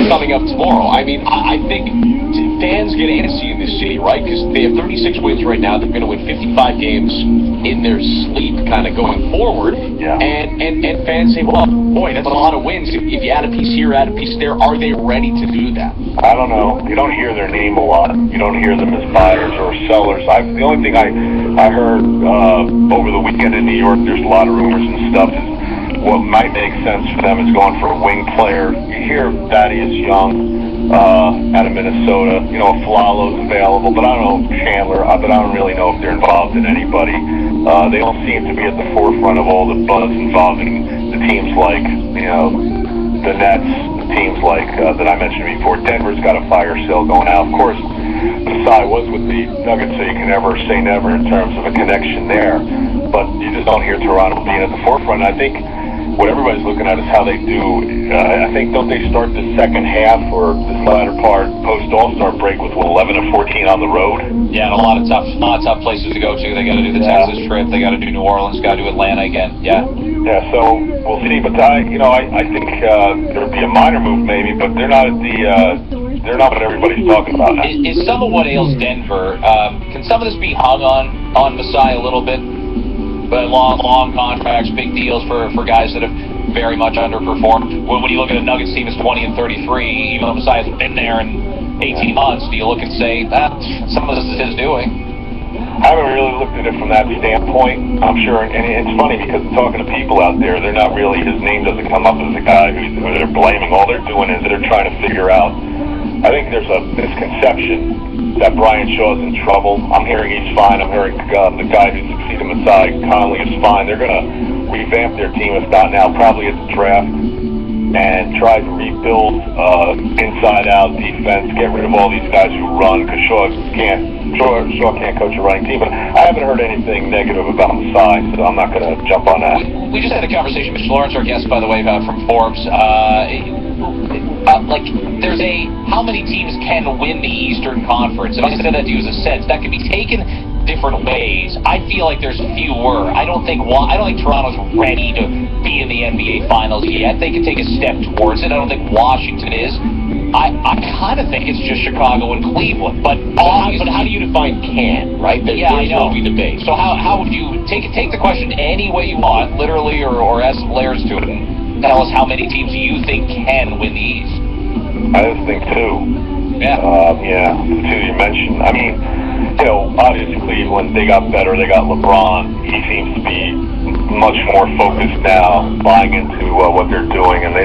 coming up tomorrow. I mean, I think fans get antsy in this city, right? Because they have 36 wins right now. They're going to win 55 games in their sleep kind of going forward. Yeah. And fans say, well, boy, that's a lot of wins. If you add a piece here, add a piece there, are they ready to do that? I don't know. You don't hear their name a lot. You don't hear them as buyers or sellers. The only thing I heard over the weekend in New York, there's a lot of rumors and stuff, is what might make sense for them is going for a wing player. You hear Thaddeus Young out of Minnesota. You know, Flalo's available, but I don't know Chandler. But I don't really know if they're involved in anybody. They don't seem to be at the forefront of all the buzz involving the teams like, you know, the Nets, the teams like that I mentioned before. Denver's got a fire sale going out. Of course, Masai was with the Nuggets, so you can never say never in terms of a connection there. But you just don't hear Toronto being at the forefront. I think what everybody's looking at is how they do. I think, don't they start the second half or this latter part post All-Star break with 11 and 14 on the road? Yeah, and a lot of tough places to go to. They got to do the Texas trip. They got to do New Orleans. Got to do Atlanta again. Yeah. Yeah. So we'll see. But I think there'll be a minor move maybe, but they're not at the. They're not what everybody's talking about now. Is some of what ails Denver? Can some of this be hung on Masai a little bit? But long contracts, big deals for guys that have very much underperformed. When you look at a Nuggets team that's 20 and 33, even though Masai hasn't been there in 18 months, do you look and say, some of this is his doing? I haven't really looked at it from that standpoint. I'm sure, and it's funny because talking to people out there, they're not really, his name doesn't come up as a guy who they're blaming. All they're doing is they're trying to figure out. I think there's a misconception that Brian Shaw's in trouble. I'm hearing he's fine. I'm hearing the guy who succeeded Masai, Conley, is fine. They're going to revamp their team, if not now, probably at the draft, and try to rebuild inside-out defense, get rid of all these guys who run, because Shaw can't coach a running team. But I haven't heard anything negative about Masai, so I'm not going to jump on that. We just had a conversation with Lawrence, our guest, by the way, from Forbes. There's how many teams can win the Eastern Conference? And I said that to you as a sense. That can be taken different ways. I feel like there's fewer. I don't think Toronto's ready to be in the NBA Finals yet. They can take a step towards it. I don't think Washington is. I kind of think it's just Chicago and Cleveland. But how do you define can, right? I know. Will be debate. So how would you take the question any way you want, literally or add some layers to it, and tell us how many teams you think can win the East? I just think two. Yeah. The two you mentioned. I mean, you know, obviously Cleveland, they got better. They got LeBron. He seems to be much more focused now, buying into what they're doing, and they